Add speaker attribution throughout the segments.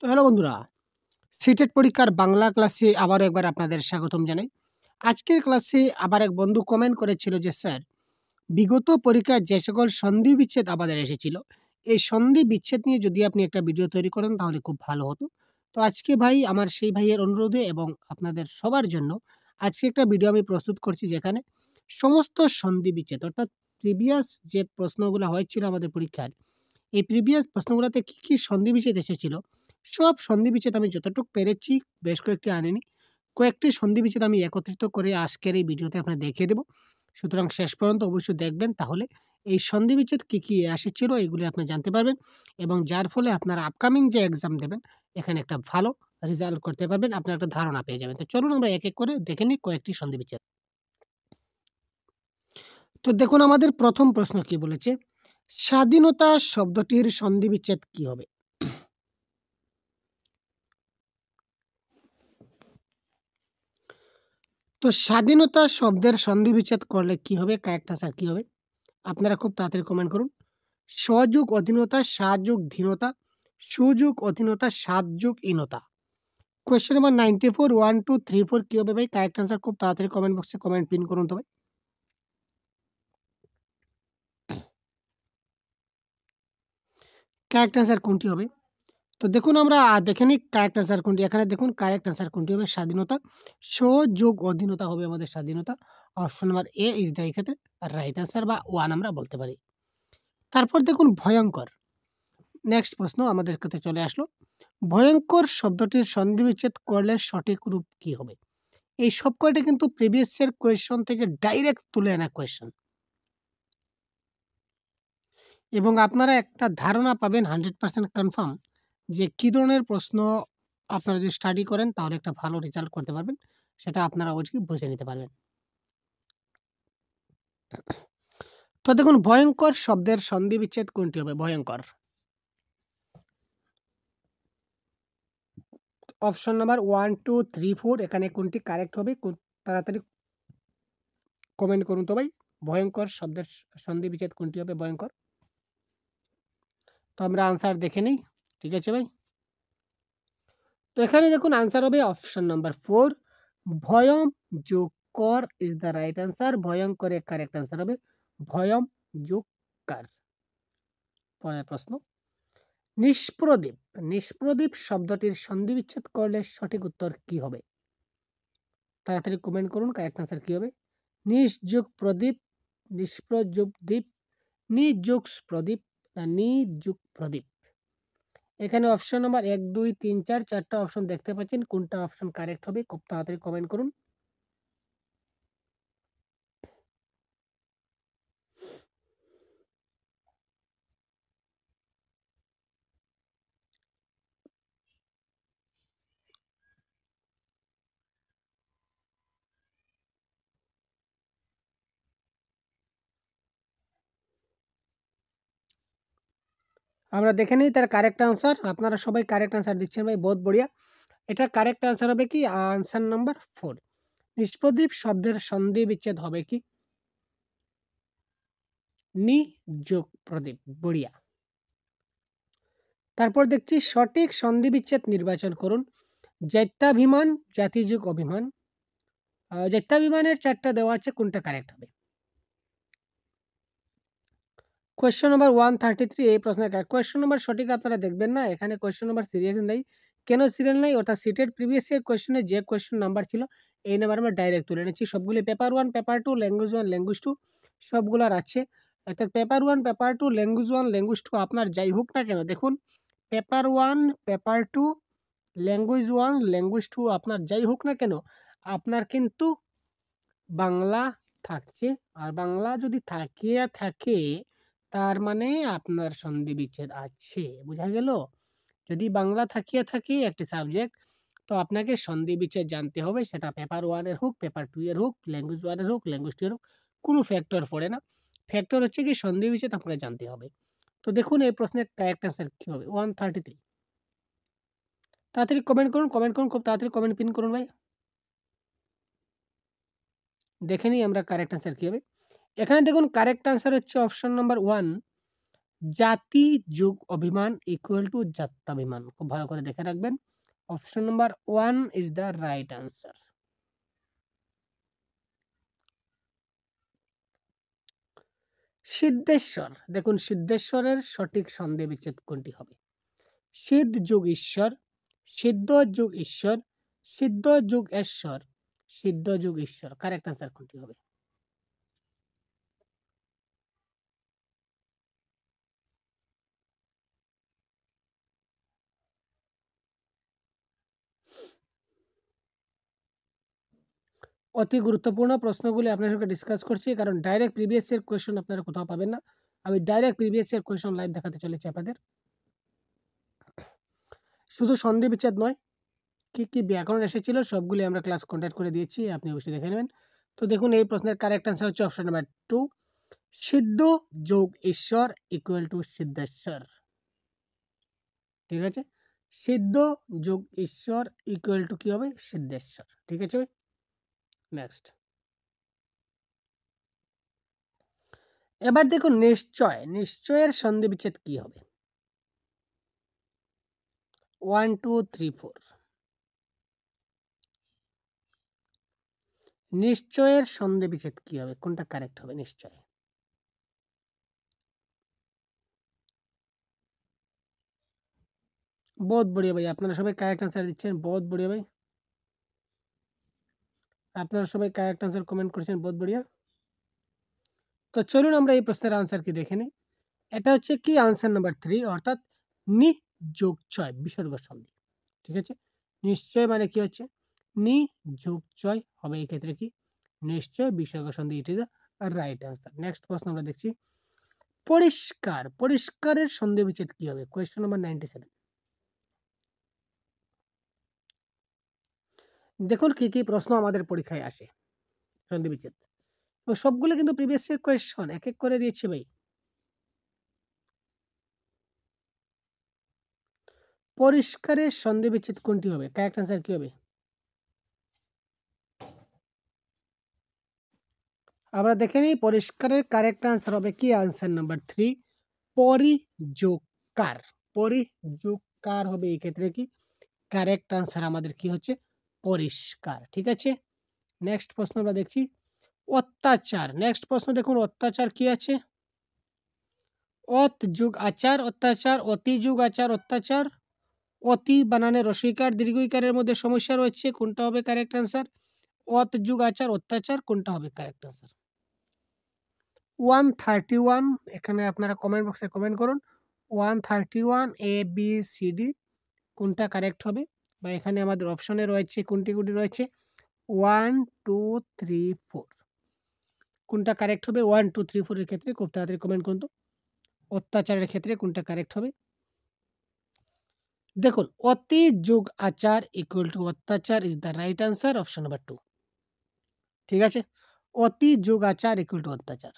Speaker 1: তো হ্যালো বন্ধুরা, সিটেট পরীক্ষার বাংলা ক্লাসে আবারও একবার আপনাদের স্বাগতম জানাই। আজকের ক্লাসে আবার এক বন্ধু কমেন্ট করেছিল যে স্যার, বিগত পরীক্ষায় যে সকল সন্ধি বিচ্ছেদ আমাদের এসেছিল, এই সন্ধি বিচ্ছেদ নিয়ে যদি আপনি একটা ভিডিও তৈরি করেন তাহলে খুব ভালো হতো। তো আজকে ভাই আমার সেই ভাইয়ের অনুরোধে এবং আপনাদের সবার জন্য আজকে একটা ভিডিও আমি প্রস্তুত করছি, যেখানে সমস্ত সন্ধি বিচ্ছেদ অর্থাৎ প্রিভিয়াস যে প্রশ্নগুলো হয়েছিল আমাদের পরীক্ষায়, এই প্রিভিয়াস প্রশ্নগুলোতে কি কি সন্ধি বিচ্ছেদ এসেছিল, সব সন্ধি বিচ্ছেদ আমি যতটুকু পেরেছি, বেশ কয়েকটি আনিনি, কয়েকটি সন্ধি বিচ্ছেদ আমি একত্রিত করে আজকের এই ভিডিওতে আপনার দেখিয়ে দেবো। সুতরাং শেষ পর্যন্ত অবশ্যই দেখবেন, তাহলে এই সন্ধি বিচ্ছেদ কী কী এসেছিল এগুলি আপনি জানতে পারবেন, এবং যার ফলে আপনারা আপকামিং যে এক্সাম দেবেন এখানে একটা ভালো রেজাল্ট করতে পারবেন, আপনার একটা ধারণা পেয়ে যাবেন। তো চলুন আমরা এক এক করে দেখে নিই কয়েকটি সন্ধি বিচ্ছেদ। তো দেখুন আমাদের প্রথম প্রশ্ন কি বলেছে, স্বাধীনতা শব্দটির সন্ধি বিচ্ছেদ কি হবে? তো স্বাধীনতা শব্দের সন্ধি বিচ্ছেদ করলে কি হবে, কারেক্ট আনসার কি হবে? আপনারা খুব তাড়াতাড়ি কমেন্ট করুন। স্বযুগ অধীনতা, সাযুগ ধীনতা, সুযোগ অধীনতা, সাতযুগ ইনতা। কোয়েশ্চেন নাম্বার 94 1 2 3 4 কি হবে ভাই? কারেক্ট আনসার খুব তাড়াতাড়ি কমেন্ট বক্সে কমেন্ট পিন করুন তো ভাই। কারেক্ট আনসার কোনটি হবে? তো দেখুন আমরা দেখে নিই কারেক্ট আনসার কোনটি। এখানে দেখুন কারেক্ট আনসার কোনটি হবে, স্বাধীনতা। স্বযোগ অধীনতা হবে আমাদের স্বাধীনতা। Option number A is the এক্ষেত্রে রাইট আনসার বা ওয়ান আমরা বলতে পারি। তারপর দেখুন ভয়ঙ্কর। নেক্সট প্রশ্ন আমাদের কাছে চলে আসলো, ভয়ঙ্কর শব্দটির সন্ধি বিচ্ছেদ করলে সঠিক রূপ কি হবে? এই সব কয়টা কিন্তু প্রিভিয়াস এর কোয়েশ্চন থেকে ডাইরেক্ট তুলে আনা কোয়েশ্চন, এবং আপনারা একটা ধারণা পাবেন 100% কনফার্ম যে কী ধরনের প্রশ্ন আপনারা যদি স্টাডি করেন তাহলে একটা ভালো রেজাল্ট করতে পারবেন, সেটা আপনারা অবশ্যই বুঝে নিতে পারবেন। তো দেখুন ভয়ঙ্কর শব্দের সন্ধি বিচ্ছেদ কোনটি হবে? ভয়ঙ্কর। অপশন নাম্বার 1 2 3 4 এখানে কোনটি কারেক্ট হবে? তাড়াতাড়ি কমেন্ট করুন তো ভাই। ভয়ঙ্কর শব্দের সন্ধি বিচ্ছেদ কোনটি হবে? ভয়ঙ্কর। তো আমরা আনসার দেখে নিই, ঠিক আছে ভাই। তো এখানে দেখুন আনসার হবে অপশন নাম্বার 4, ভয়ম যোগ কর ইজ দ্য রাইট আনসার। ভয়ঙ্করের কারেক্ট আনসার হবে ভয়ম যোগ কার। পরের প্রশ্ন, নিষ্প্রদীপ। নিষ্প্রদীপ শব্দটির সন্ধি বিচ্ছেদ করলে সঠিক উত্তর কি হবে? তাড়াতাড়ি কমেন্ট করুন কারেক্ট আনসার কি হবে। নিঃযোগ প্রদীপ, নিষ্প্রযোগ দ্বীপ, নিযোগ প্রদীপ, নিযুগ প্রদীপ। এখানে অপশন নাম্বার 1 2 3 4 চারটা অপশন দেখতে পাচ্ছেন, কোনটা অপশন কারেক্ট হবে খুব তাড়াতাড়ি কমেন্ট করুন। আমরা দেখে নিই তার কারেক্ট আনসার। আপনারা সবাই কারেক্ট আনসার দিচ্ছেন ভাই, বহুত বড়িয়া। এটা কারেক্ট আনসার হবে কি আনসার নাম্বার 4, নিষ্প্রদীপ শব্দের সন্ধি বিচ্ছেদ হবে কি নি যোগ প্রদীপ। বড়িয়া। তারপর দেখছি সঠিক সন্ধি বিচ্ছেদ নির্বাচন করুন। জাত্যাভিমান, জাতিযুগ অভিমান। জাত্যাভিমানের চারটা দেওয়া আছে, কোনটা কারেক্ট হবে? কোয়েশ্চন নাম্বার 133 এই প্রশ্নের কোয়েশ্চন নাম্বার সঠিক আপনারা দেখবেন না, এখানে কোয়েশ্চন নাম্বার সিরিয়াল নেই। কেন সিরিয়াল নেই? অর্থাৎ সিটের প্রিভিয়াস ইয়ার কোয়েশ্চনে যে কোয়েশ্চন নাম্বার ছিল এই নাম্বার আমরা ডাইরেক্ট তুলে নিচ্ছি। সবগুলি পেপার 1 পেপার 2 ল্যাঙ্গুয়েজ 1 ল্যাঙ্গুয়েজ 2 সবগুলার আছে। অর্থাৎ পেপার 1 পেপার 2 ল্যাঙ্গুয়েজ 1 ল্যাঙ্গুয়েজ 2 আপনার যাই হোক না কেন, দেখুন পেপার 1 পেপার 2 ল্যাঙ্গুয়েজ 1 ল্যাঙ্গুয়েজ 2 আপনার যাই হোক না কেন, আপনার কিন্তু বাংলা থাকছে। আর বাংলা যদি থাকিয়া থাকে তার মানে আপনার সন্ধি বিচ্ছেদ আছে, বোঝা গেল? যদি বাংলা থাকিয়া থাকে একটি সাবজেক্ট, তো আপনাকে সন্ধি বিচ্ছেদ জানতে হবে, সেটা পেপার 1 এর হোক পেপার 2 এর হোক ল্যাঙ্গুয়েজ 1 এর হোক ল্যাঙ্গুয়েজ 2 এর হোক, কোনো ফ্যাক্টর পড়ে না। ফ্যাক্টর হচ্ছে কি সন্ধি বিচ্ছেদ আপনাকে জানতে হবে। তো দেখুন এই প্রশ্নের কারেক্ট অ্যান্সার কী হবে? 133। তাড়াতাড়ি কমেন্ট করুন, কমেন্ট করুন, খুব তাড়াতাড়ি কমেন্ট পিন করুন ভাই। দেখে নিই আমরা কারেক্ট অ্যান্সার কী হবে। এখানে দেখুন কারেক্ট অ্যান্সার হচ্ছে অপশন নাম্বার 1, জাতি যোগ অভিমান ইকুয়াল টু জাত্যাভিমান। খুব ভালো করে দেখে রাখবেন। Option number 1 is the right answer. Siddheshwar, দেখুন সিদ্ধেশ্বরের সঠিক সন্ধি বিচ্ছেদ কোনটি হবে? সিদ্ধ যোগ ঈশ্বর, সিদ্ধ যোগ ঈশ্বর, সিদ্ধ যোগ ঈশ্বর, সিদ্ধ যোগ ঈশ্বর, কারেক্ট আনসার কোনটি হবে? অতি গুরুত্বপূর্ণ প্রশ্নগুলি আপনার সঙ্গে ডিসকাস করছি, কারণ ডাইরেক্ট প্রিভিয়াস এর কোয়েশ্চন আপনারা কোথাও পাবেন না। আমি ডাইরেক্ট প্রিভিয়াস এর কোয়েশ্চন লাইভ দেখাতে চলেছি আপনাদের। শুধু সন্ধি বিচ্ছেদ নয়, কি কি ব্যাকরণ এসেছিল সবগুলি আমরা ক্লাস কন্ডাক্ট করে দিয়েছি, আপনি অবশ্যই দেখে নেবেন। তো দেখুন এই প্রশ্নের কারেক্ট আনসার হচ্ছে অপশন নাম্বার 2, সিদ্ধ যোগ ঈশ্বর ইকুয়াল টু সিদ্ধেশ্বর। ঠিক আছে, সিদ্ধ যোগ ঈশ্বর ইকুয়াল টু কি হবে? সিদ্ধেশ্বর। ঠিক আছে, নেক্সট। এবার দেখুন নিশ্চয়, নিশ্চয়ের সন্ধি বিচ্ছেদ কি হবে? 1 2 3 4। নিশ্চয়ের সন্ধি বিচ্ছেদ কি হবে? কোনটা কারেক্ট হবে? নিশ্চয়। বহুত বড়িয়া ভাই, আপনারা সবাই কারেক্ট আনসার দিচ্ছেন, বহুত বড়িয়া ভাই, আপনারা সবাই কারেক্ট আনসার কমেন্ট করছেন, বহুত বড়িয়া। তো চলুন আমরা এই প্রশ্নের আনসার কি দেখে নিই। এটা হচ্ছে কি আনসার নাম্বার 3, অর্থাৎ নি যোগ চয় বিসর্গ সন্ধি। ঠিক আছে, নিশ্চয় মানে কি হচ্ছে? নি যোগ চয় হবে এই ক্ষেত্রে কি? নিশ্চয় বিসর্গ সন্ধি। It is the right answer. Next প্রশ্ন আমরা দেখছি পরিষ্কার, পরিষ্কারের সন্ধি বিচ্ছেদ কি হবে? Question number 97। দেখুন কি কি প্রশ্ন আমাদের পরীক্ষায় আসে সন্ধি বিচ্ছেদ, তো সবগুলো কিন্তু প্রিভিয়াস এর কোয়েশ্চন এক এক করে দিয়েছে ভাই। পরিষ্কারের সন্ধি বিচ্ছেদ কোনটি হবে? কারেক্ট আনসার কি হবে? আমরা দেখে নিই, পরিষ্কারের কারেক্ট আনসার হবে কি? Answer number 3, পরিযোগকার। পরিযোগকার হবে এই ক্ষেত্রে কি? কারেক্ট আনসার আমাদের কি হচ্ছে? পরিষ্কার। ঠিক আছে, নেক্সট প্রশ্ন আমরা দেখছি অত্যাচার। নেক্সট প্রশ্ন দেখুন অত্যাচার কি আছে? অত যুগ আচার অত্যাচার, অতি যুগ আচার অত্যাচার, অতি বানানে রসইকার দীর্ঘইকারের মধ্যে সমস্যা রয়েছে, কোনটা হবে কারেক্ট আনসার? অত যুগ আচার অত্যাচার, কোনটা হবে কারেক্ট আনসার? 131, এখানে আপনারা কমেন্ট বক্সে কমেন্ট করুন 131 এ বি সি ডি কোনটা কারেক্ট হবে, বা এখানে আমাদের অপশনে রয়েছে কোনটি কোনটি রয়েছে 1 2 3 4, কোনটা কারেক্ট হবে? 1 2 3 4 এর ক্ষেত্রে খুব তাড়াতাড়ি কমেন্ট করুন তো। অত্যাচারের ক্ষেত্রে কোনটা কারেক্ট হবে? দেখুন অতি যোগ আচার ইকুয়াল টু অত্যাচার is the right answer, option number 2। ঠিক আছে, অতি যোগ আচার ইকুয়াল টু অত্যাচার।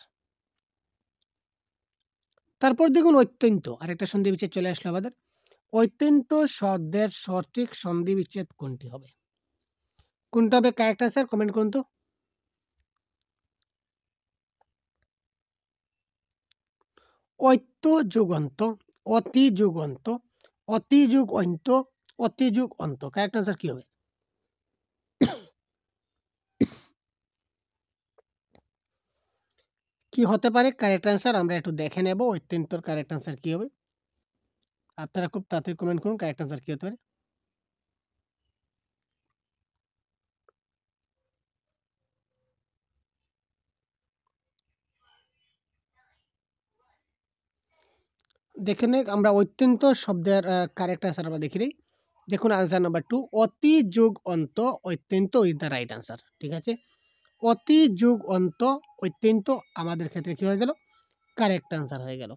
Speaker 1: তারপর দেখুন অত্যন্ত, আরেকটা সন্ধি বিচ্ছেদ চলে আসলো আমাদের। অত্যন্ত শব্দের সঠিক সন্ধি বিচ্ছেদ কোনটি হবে? কোনটা হবে কারেক্ট আনসার? কমেন্ট করুন তো। অত্য যুগন্ত, অতি যুগন্ত, অতি যুগ অন্ত, অতি যুগ অন্ত, কারেক্ট আনসার কি হবে? কি হতে পারে কারেক্ট আনসার? আমরা একটু দেখে নেব অত্যন্তর কারেক্ট আনসার কি হবে। আপনারা খুব তাড়াতাড়ি কমেন্ট করুন কারেক্ট আনসার কি হতে পারে। দেখে নিই আমরা অত্যন্ত শব্দের কারেক্ট আনসার আমরা দেখে নিই। দেখুন আনসার নাম্বার 2, অতি যুগ অন্ত অত্যন্ত ইজ দ্য রাইট আনসার। ঠিক আছে, অতি যুগ অন্ত অত্যন্ত আমাদের ক্ষেত্রে কি হয়ে গেল? কারেক্ট আনসার হয়ে গেল।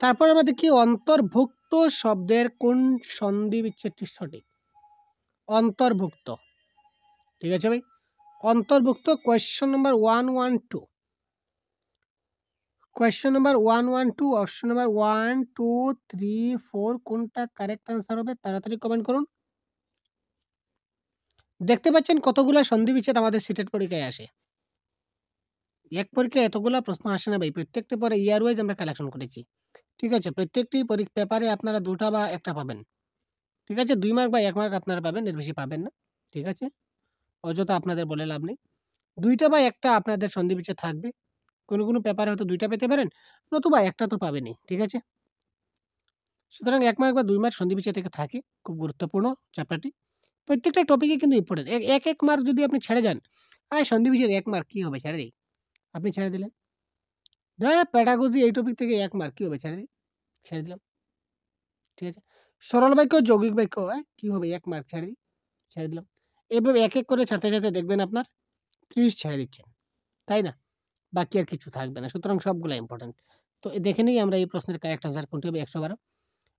Speaker 1: তারপর আমরা দেখি অন্তর্ভুক্ত শব্দের কোন সন্ধি বিচ্ছেদটি সঠিক? অন্তর্ভুক্ত। ঠিক আছে ভাই, অন্তর্ভুক্ত question number 112, question number 112, option number 1 2 3 4 কোনটা কারেক্ট আনসার হবে? তাড়াতাড়ি কমেন্ট করুন। দেখতে পাচ্ছেন কতগুলা সন্ধি বিচ্ছেদ আমাদের সিটেট পরীক্ষায় আসে। এক পরীক্ষায় এতগুলা প্রশ্ন আসে না ভাই, প্রত্যেকটা পরে ইয়ার ওয়াইজ আমরা কালেকশন করেছি। ঠিক আছে? প্রত্যেকটি পেপারে আপনারা ২ টা বা ১ টা পাবেন। ঠিক আছে? ২ মার্ক বা ১ মার্ক আপনারা পাবেন, এর বেশি পাবেন না। ঠিক আছে? অযথা আপনাদের বলে লাভ নেই। ২ টা বা ১ টা আপনাদের সন্ধিবিচ্ছেদ থাকবে। কোনো পেপারে হয়তো ২ টা পেতে পারেন, নতুবা ১ টা তো পাবেনই। ঠিক আছে? সুতরাং ১ মার্ক বা ২ মার্ক সন্ধিবিচ্ছেদ থেকে থাকে। খুব গুরুত্বপূর্ণ চ্যাপ্টারটি। প্রত্যেকটা টপিকই কিন্তু ইম্পোর্টেন্ট। ১ মার্ক যদি আপনি ছেড়ে যান, সন্ধিবিচ্ছেদ ১ মার্ক কি হবে ছেড়ে দেই। আপনি ছেড়ে দিলেন। প্যাডাগজি এই টপিক থেকে ১ মার্ক কি হবে ছেড়ে দেই। ছেড়ে দিলাম। ঠিক আছে? সরল বাক্য, যৌগিক বাক্য কি হবে ১ মার্ক ছেড়ে দিই। ছেড়ে দিলাম। এভাবে এক করে ছাড়তে দেখবেন আপনার ৩০ ছেড়ে দিচ্ছেন। তাই না? বাকি আর কিছু থাকবে না। সুতরাং সবগুলা ইম্পোর্টেন্ট। তো দেখে নেই আমরা এই প্রশ্নের কারেক্ট আনসার কোনটি হবে ১১২।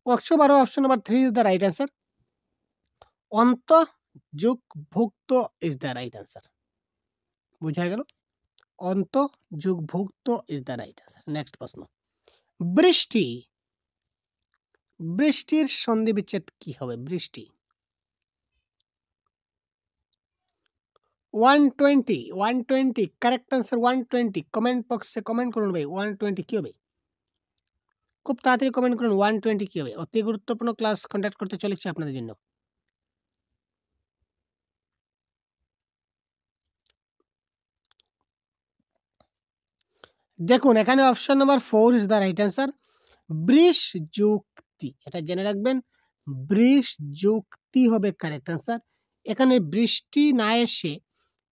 Speaker 1: ১১২ option number 3 is the right answer. অন্তঃযুগভুক্ত ইস দ্য রাইট অ্যান্সার। বুঝা গেল? অন্তঃযুগভুক্ত is the right answer. Next প্রশ্ন। বৃষ্টি। বৃষ্টির সন্ধিবিচ্ছেদ কি হবে? বৃষ্টি। 120 কারেক্ট অ্যান্সার 120 কমেন্ট বক্সে কমেন্ট করুন ভাই 120 কি হবে? খুব তাড়াতাড়ি কমেন্ট করুন 120 কি হবে? অতি গুরুত্বপূর্ণ ক্লাস কন্ডাক্ট করতে চলেছি আপনাদের জন্য। দেখুন এখানে option number 4 is the right answer. বৃষ যুক্তি। এটা জেনে রাখবেন। বৃষ যুক্তি হবে কারেক্ট অ্যান্সার। এখানে বৃষ্টি না এসে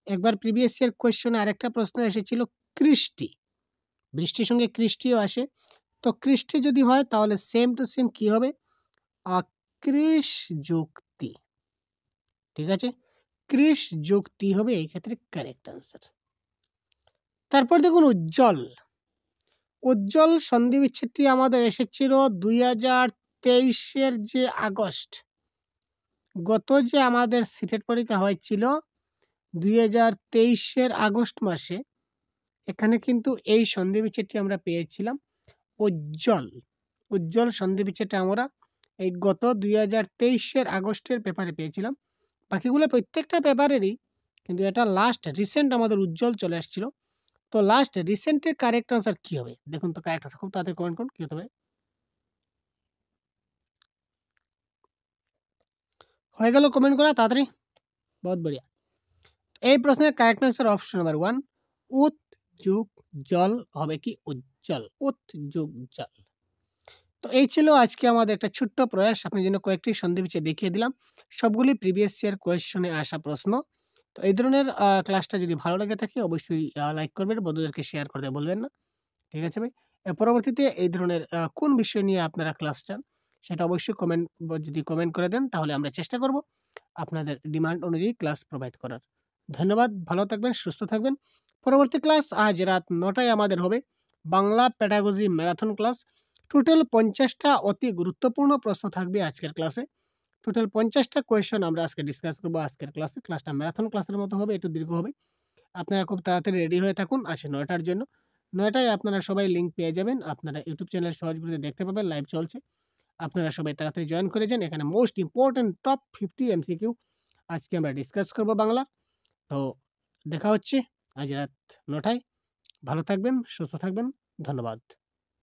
Speaker 1: একবার প্রিভিয়াস ইয়ার কোয়েশ্চনে আরেকটা প্রশ্ন এসেছিল কৃষ্টি। বৃষ্টির সঙ্গে কৃষ্টিও আসে। তো কৃষ্টি যদি হয় তাহলে সেম টু সেম কি হবে? কৃষ যুক্তি। ঠিক আছে? কৃষ যুক্তি হবে এই ক্ষেত্রে কারেক্ট অ্যান্সার। তারপর দেখুন উজ্জ্বল। উজ্জ্বল সন্ধিবিচ্ছেদটি আমাদের এসেছিল ২০২৩ এর যে আগস্ট। গত যে আমাদের সিটেট পরীক্ষা হয়েছিল ২০২৩ এর আগস্ট মাসে, এখানে কিন্তু এই সন্ধিবিচ্ছেদটি আমরা পেয়েছিলাম উজ্জ্বল। উজ্জ্বল সন্ধিবিচ্ছেদটা আমরা এই গত ২০২৩ এর আগস্টের পেপারে পেয়েছিলাম। বাকিগুলো প্রত্যেকটা পেপারেরই, কিন্তু এটা লাস্ট রিসেন্ট আমাদের উজ্জ্বল চলে আসছিল। তো লাস্ট রিসেন্টের কারেক্ট আনসার কি হবে? দেখুন তো কারেক্ট আনসার খুব তাড়াতাড়ি কমেন্ট করুন কি হতে পারে? হয়ে গেল কমেন্ট করা তাড়াতাড়ি? বহুত বঢ়িয়া। এই প্রশ্নের কারেক্ট আনসার অপশন নাম্বার 1 উত যুগ জল হবে কি উজ্জ্বল। উত যুগ জল। তো এই ছিল আজকে আমাদের একটা ছোট্ট প্রয়াস আপনার জন্য কয়েকটি সন্ধিবিচ্ছেদ দেখিয়ে দিলাম। সবগুলি প্রিভিয়াস ইয়ার কোয়েশ্চনে আসা প্রশ্ন। তো এই ধরনের ক্লাসটা যদি ভালো লেগে থাকে অবশ্যই লাইক করবেন, বন্ধুদেরকে শেয়ার করতে বলবেন না। ঠিক আছে ভাই? পরবর্তীতে এই ধরনের কোন বিষয় নিয়ে আপনারা ক্লাস চান সেটা অবশ্যই যদি কমেন্ট করে দেন তাহলে আমরা চেষ্টা করব আপনাদের ডিমান্ড অনুযায়ী ক্লাস প্রোভাইড করার। ধন্যবাদ। ভালো থাকবেন, সুস্থ থাকবেন। পরবর্তী ক্লাস আজ রাত ৯ টায় আমাদের হবে Bangla pedagogy marathon class. Total ৫০ টা অতি গুরুত্বপূর্ণ প্রশ্ন থাকবে আজকের ক্লাসে। টোটাল ৫০ টা কোয়েশ্চন আমরা আজকে ডিসকাস করব আজকের ক্লাসে। ক্লাসটা ম্যারাথন ক্লাসের মতো হবে, একটু দীর্ঘ হবে। আপনারা খুব তাড়াতাড়ি রেডি হয়ে থাকুন আজ ৯ টার জন্য। ৯ টায় আপনারা সবাই লিঙ্ক পেয়ে যাবেন। আপনারা ইউটিউব চ্যানেল সহজভাবে দেখতে পাবেন, লাইভ চলছে। আপনারা সবাই তাড়াতাড়ি জয়েন করে যান। এখানে মোস্ট ইম্পোর্টেন্ট টপ 50 এমসিকিউ আজকে আমরা ডিসকাস করব বাংলা। তো দেখা হচ্ছে আজ রাত ৯ টায়। ভালো থাকবেন, সুস্থ থাকবেন। ধন্যবাদ।